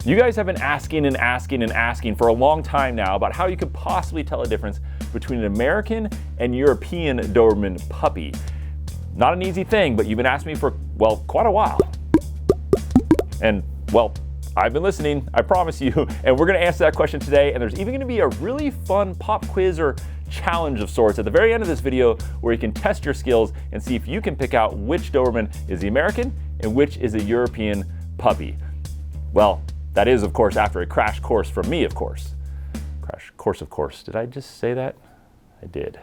You guys have been asking and asking and asking for a long time now about how you could possibly tell a difference between an American and European Doberman puppy. Not an easy thing, but you've been asking me for, well, quite a while. And, well, I've been listening, I promise you, and we're gonna answer that question today, and there's even gonna be a really fun pop quiz or challenge of sorts at the very end of this video where you can test your skills and see if you can pick out which Doberman is the American and which is a European puppy. Well, that is, of course, after a crash course from me, of course. Crash course, of course. Did I just say that? I did.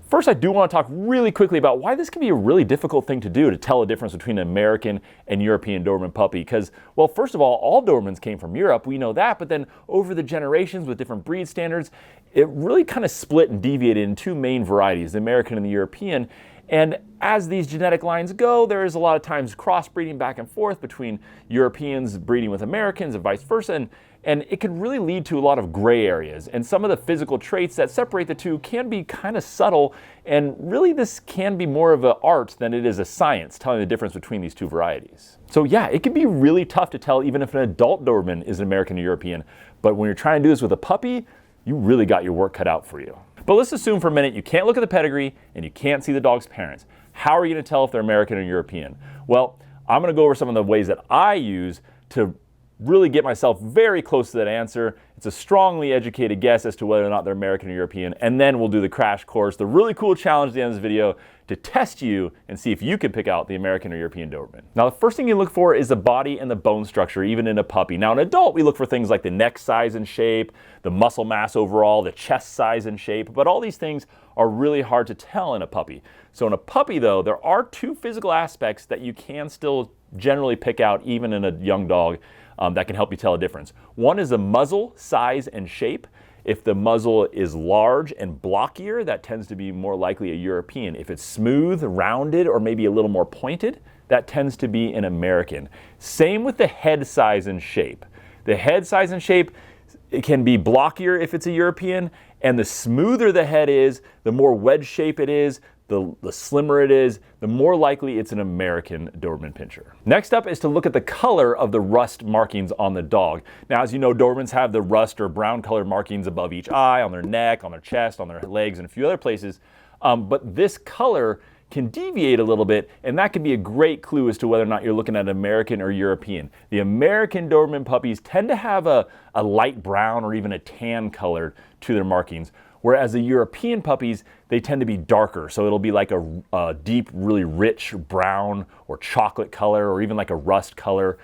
First, I do want to talk really quickly about why this can be a really difficult thing to do to tell a difference between an American and European Doberman puppy. Because, well, first of all Dobermans came from Europe, we know that, but then over the generations with different breed standards, it really kind of split and deviated in two main varieties, the American and the European. And as these genetic lines go, there is a lot of times crossbreeding back and forth between Europeans breeding with Americans and vice versa. And it can really lead to a lot of gray areas. And some of the physical traits that separate the two can be kind of subtle. And really this can be more of an art than it is a science, telling the difference between these two varieties. So yeah, it can be really tough to tell even if an adult Doberman is an American or European. But when you're trying to do this with a puppy, you really got your work cut out for you. But let's assume for a minute you can't look at the pedigree and you can't see the dog's parents. How are you going to tell if they're American or European? Well, I'm going to go over some of the ways that I use to really get myself very close to that answer. It's a strongly educated guess as to whether or not they're American or European, and then we'll do the crash course, the really cool challenge at the end of this video to test you and see if you can pick out the American or European Doberman. Now, the first thing you look for is the body and the bone structure, even in a puppy. Now, in an adult, we look for things like the neck size and shape, the muscle mass overall, the chest size and shape, but all these things are really hard to tell in a puppy. So in a puppy, though, there are two physical aspects that you can still generally pick out, even in a young dog, that can help you tell a difference. One is the muzzle size and shape. If the muzzle is large and blockier, that tends to be more likely a European. If it's smooth, rounded, or maybe a little more pointed, that tends to be an American. Same with the head size and shape. The head size and shape, it can be blockier if it's a European, and the smoother the head is, the more wedge shape it is, the slimmer it is, the more likely it's an American Doberman Pinscher. Next up is to look at the color of the rust markings on the dog. Now, as you know, Dobermans have the rust or brown colored markings above each eye, on their neck, on their chest, on their legs, and a few other places. But this color can deviate a little bit, and that can be a great clue as to whether or not you're looking at American or European. The American Doberman puppies tend to have a light brown or even a tan color to their markings, whereas the European puppies, they tend to be darker. So it'll be like a deep, really rich brown or chocolate color, or even like a rust color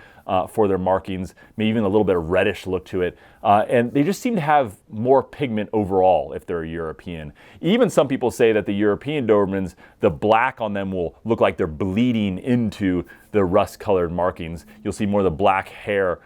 for their markings, maybe even a little bit of reddish look to it. And they just seem to have more pigment overall if they're a European. Even some people say that the European Dobermans, the black on them will look like they're bleeding into the rust-colored markings. You'll see more of the black hair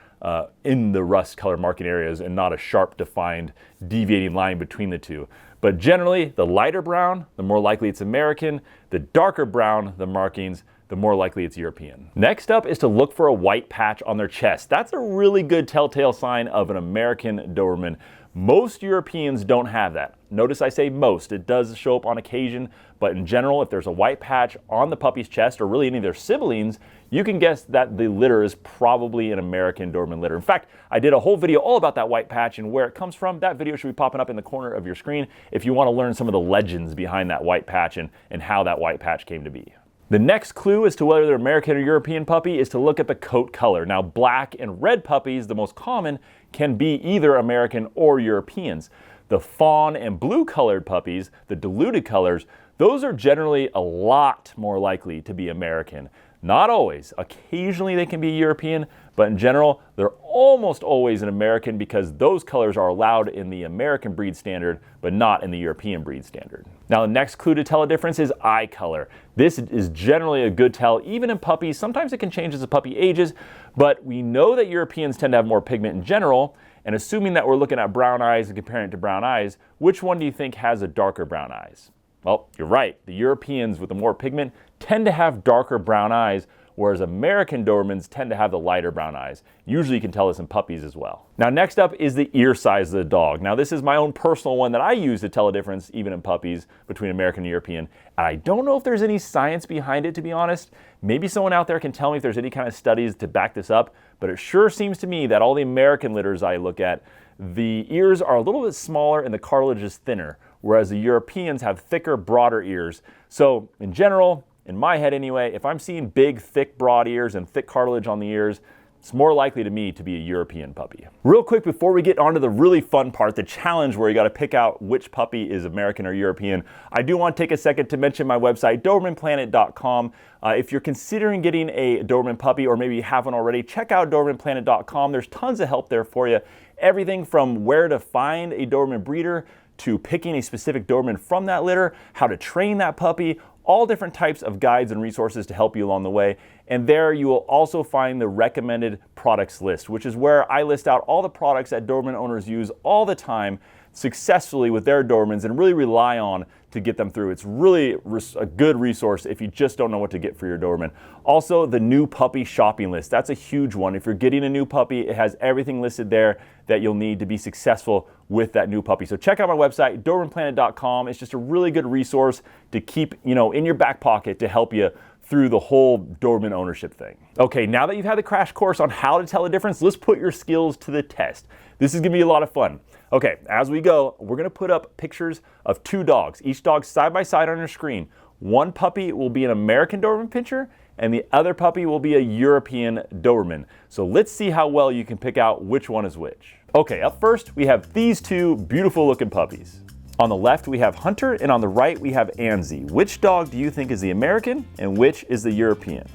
in the rust-colored marking areas and not a sharp, defined, deviating line between the two. But generally, the lighter brown, the more likely it's American. The darker brown, the markings, the more likely it's European. Next up is to look for a white patch on their chest. That's a really good telltale sign of an American Doberman. Most Europeans don't have that. Notice I say most. It does show up on occasion, but in general, if there's a white patch on the puppy's chest, or really any of their siblings, you can guess that the litter is probably an American Doberman litter. In fact, I did a whole video all about that white patch and where it comes from. That video should be popping up in the corner of your screen if you want to learn some of the legends behind that white patch and how that white patch came to be. The next clue as to whether they're American or European puppy is to look at the coat color. Now, black and red puppies, the most common, can be either American or Europeans. The fawn and blue colored puppies, the diluted colors, those are generally a lot more likely to be American. Not always. Occasionally they can be European, but in general, they're almost always an American because those colors are allowed in the American breed standard, but not in the European breed standard. Now, the next clue to tell a difference is eye color. This is generally a good tell, even in puppies. Sometimes it can change as the puppy ages, but we know that Europeans tend to have more pigment in general, and assuming that we're looking at brown eyes and comparing it to brown eyes, which one do you think has a darker brown eyes? Well, you're right. The Europeans with the more pigment tend to have darker brown eyes, whereas American Dobermans tend to have the lighter brown eyes. Usually you can tell this in puppies as well. Now, next up is the ear size of the dog. Now, this is my own personal one that I use to tell a difference, even in puppies, between American and European. And I don't know if there's any science behind it, to be honest. Maybe someone out there can tell me if there's any kind of studies to back this up, but it sure seems to me that all the American litters I look at, the ears are a little bit smaller and the cartilage is thinner, whereas the Europeans have thicker, broader ears. So in general, in my head anyway, if I'm seeing big, thick, broad ears and thick cartilage on the ears, it's more likely to me to be a European puppy. Real quick before we get on to the really fun part, the challenge where you got to pick out which puppy is American or European, I do want to take a second to mention my website, DobermanPlanet.com. If you're considering getting a Doberman puppy, or maybe you haven't already, check out DobermanPlanet.com. There's tons of help there for you. Everything from where to find a Doberman breeder to picking a specific Doberman from that litter, how to train that puppy, all different types of guides and resources to help you along the way. And there you will also find the recommended products list, which is where I list out all the products that Doberman owners use all the time successfully with their Dobermans and really rely on to get them through. It's really a good resource if you just don't know what to get for your Doberman. Also, the new puppy shopping list. That's a huge one. If you're getting a new puppy, it has everything listed there that you'll need to be successful with that new puppy. So check out my website, DobermanPlanet.com. It's just a really good resource to keep, in your back pocket to help you through the whole Doberman ownership thing. Okay, now that you've had the crash course on how to tell the difference, let's put your skills to the test. This is gonna be a lot of fun. Okay, as we go, we're gonna put up pictures of two dogs, each dog side by side on your screen. One puppy will be an American Doberman Pinscher, and the other puppy will be a European Doberman. So let's see how well you can pick out which one is which. Okay, up first, we have these two beautiful looking puppies. On the left, we have Hunter, and on the right, we have Anzi. Which dog do you think is the American, and which is the European?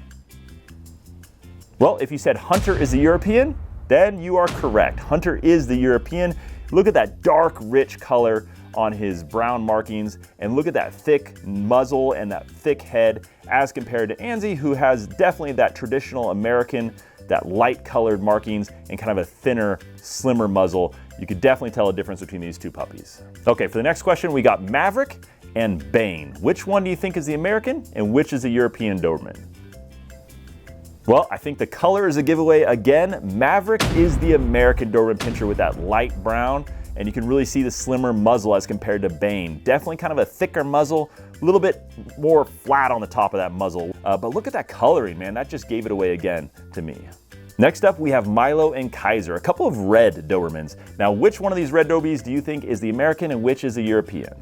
Well, if you said Hunter is the European, then you are correct. Hunter is the European. Look at that dark, rich color on his brown markings, and look at that thick muzzle and that thick head as compared to Anzi, who has definitely that traditional American, that light colored markings and kind of a thinner, slimmer muzzle. You could definitely tell a difference between these two puppies. Okay, for the next question, we got Maverick and Bane. Which one do you think is the American and which is the European Doberman? Well, I think the color is a giveaway again. Maverick is the American Doberman Pinscher with that light brown, and you can really see the slimmer muzzle as compared to Bane. Definitely kind of a thicker muzzle, a little bit more flat on the top of that muzzle. But look at that coloring, man. That just gave it away again to me. Next up, we have Milo and Kaiser, a couple of red Dobermans. Now, which one of these red Dobies do you think is the American and which is the European?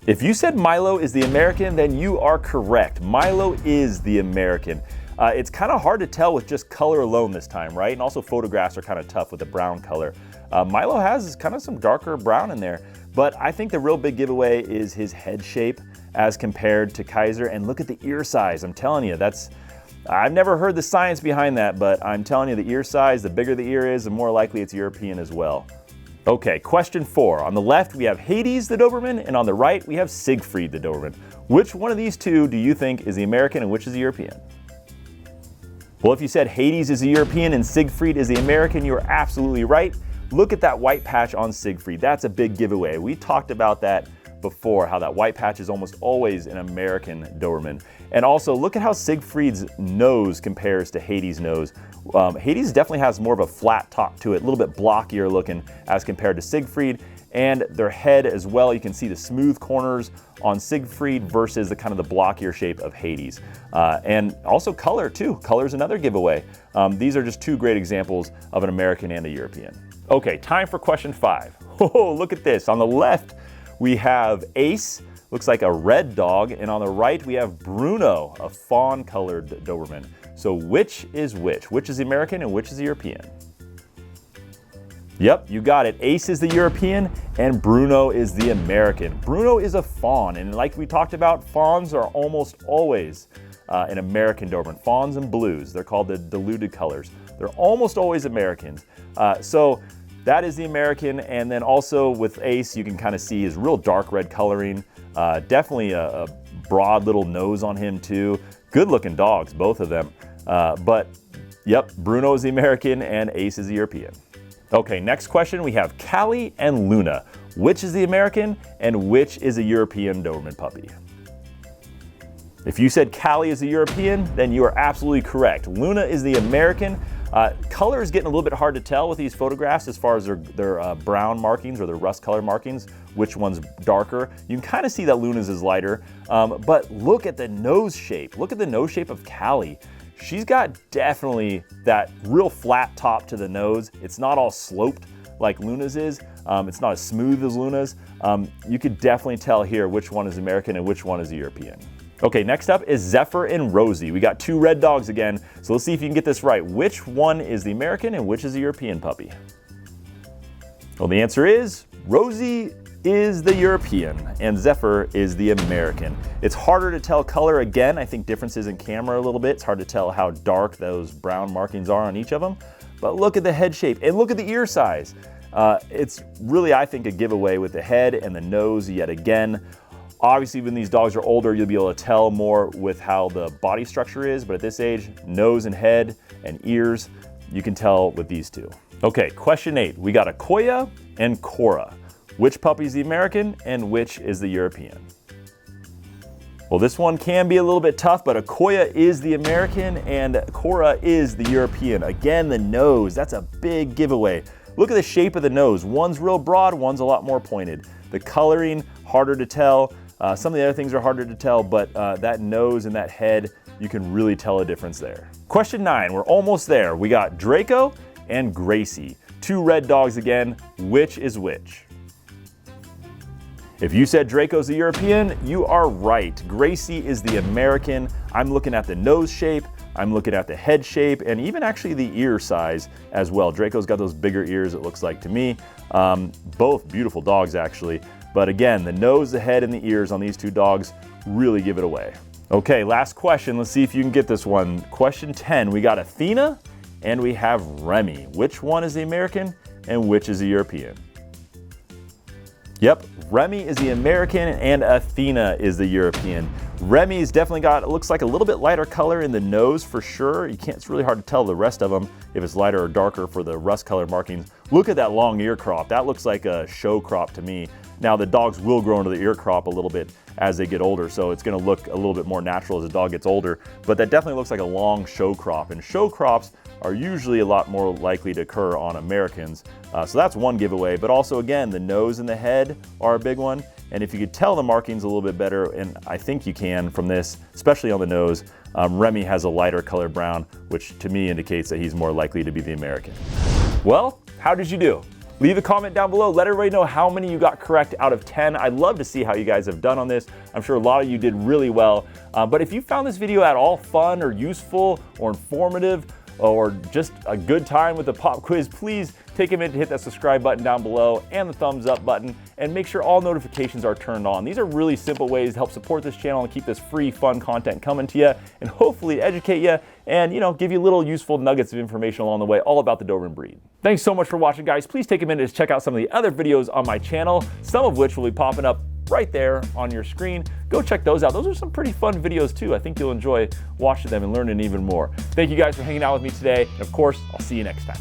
If you said Milo is the American, then you are correct. Milo is the American. It's kind of hard to tell with just color alone this time, right? And also photographs are kind of tough with the brown color. Milo has kind of some darker brown in there, but I think the real big giveaway is his head shape as compared to Kaiser. And look at the ear size. I'm telling you, I've never heard the science behind that, but I'm telling you the ear size, the bigger the ear is, the more likely it's European as well. Okay, question 4. On the left, we have Hades the Doberman, and on the right, we have Siegfried the Doberman. Which one of these two do you think is the American and which is the European? Well, if you said Hades is the European and Siegfried is the American, you're absolutely right. Look at that white patch on Siegfried. That's a big giveaway. We talked about that before, how that white patch is almost always an American Doberman. And also, look at how Siegfried's nose compares to Hades' nose. Hades definitely has more of a flat top to it, a little bit blockier looking as compared to Siegfried. And their head as well, you can see the smooth corners on Siegfried versus the kind of the blockier shape of Hades. And also color too. Color is another giveaway. These are just two great examples of an American and a European. Okay, time for question 5. Oh, look at this. On the left, we have Ace, looks like a red dog, and on the right we have Bruno, a fawn-colored Doberman. So which is which? Which is the American and which is the European? Yep, you got it. Ace is the European and Bruno is the American. Bruno is a fawn, and like we talked about, fawns are almost always an American Doberman. Fawns and blues, they're called the diluted colors. They're almost always Americans. So that is the American, and then also with Ace, you can kind of see his real dark red coloring. Definitely a broad little nose on him too. Good looking dogs, both of them. But yep, Bruno is the American and Ace is the European. Okay, next question, we have Callie and Luna. Which is the American and which is a European Doberman puppy? If you said Callie is the European, then you are absolutely correct. Luna is the American. Color is getting a little bit hard to tell with these photographs as far as their brown markings or their rust color markings, which one's darker. You can kind of see that Luna's is lighter, but look at the nose shape. Look at the nose shape of Callie. She's got definitely that real flat top to the nose. It's not all sloped like Luna's is. It's not as smooth as Luna's. You could definitely tell here which one is American and which one is European. Okay, next up is Zephyr and Rosie. We got two red dogs again, so let's see if you can get this right. Which one is the American and which is the European puppy? Well, the answer is Rosie is the European and Zephyr is the American. It's harder to tell color again. I think differences in camera a little bit. It's hard to tell how dark those brown markings are on each of them. But look at the head shape and look at the ear size. It's really, I think, a giveaway with the head and the nose yet again. Obviously, when these dogs are older, you'll be able to tell more with how the body structure is, but at this age, nose and head and ears, you can tell with these two. Okay, question 8. We got Akoya and Cora. Which puppy is the American and which is the European? Well, this one can be a little bit tough, but Akoya is the American and Cora is the European. Again, the nose, that's a big giveaway. Look at the shape of the nose. One's real broad, one's a lot more pointed. The coloring, harder to tell. Some of the other things are harder to tell, but that nose and that head, you can really tell a difference there. Question 9, we're almost there. We got Draco and Gracie. Two red dogs again. Which is which? If you said Draco's the European, you are right. Gracie is the American. I'm looking at the nose shape, I'm looking at the head shape, and even actually the ear size as well. Draco's got those bigger ears, it looks like to me. Both beautiful dogs actually. But again, the nose, the head, and the ears on these two dogs really give it away. Okay, last question. Let's see if you can get this one. Question 10, we got Athena and we have Remy. Which one is the American and which is the European? Yep, Remy is the American and Athena is the European. Remy's definitely got, it looks like a little bit lighter color in the nose for sure. It's really hard to tell the rest of them if it's lighter or darker for the rust color markings. Look at that long ear crop. That looks like a show crop to me. Now the dogs will grow into the ear crop a little bit as they get older, so it's gonna look a little bit more natural as the dog gets older, but that definitely looks like a long show crop, and show crops are usually a lot more likely to occur on Americans. So that's one giveaway, but also again, the nose and the head are a big one, and if you could tell the markings a little bit better, and I think you can from this, especially on the nose, Remy has a lighter color brown, which to me indicates that he's more likely to be the American. Well, how did you do? Leave a comment down below. Let everybody know how many you got correct out of 10. I'd love to see how you guys have done on this. I'm sure a lot of you did really well. But if you found this video at all fun or useful or informative or just a good time with the pop quiz, please take a minute to hit that subscribe button down below and the thumbs up button, and make sure all notifications are turned on. These are really simple ways to help support this channel and keep this free, fun content coming to you, and hopefully educate you and, give you little useful nuggets of information along the way, all about the Doberman breed. Thanks so much for watching, guys. Please take a minute to check out some of the other videos on my channel, some of which will be popping up right there on your screen. Go check those out. Those are some pretty fun videos too. I think you'll enjoy watching them and learning even more. Thank you guys for hanging out with me today. And of course, I'll see you next time.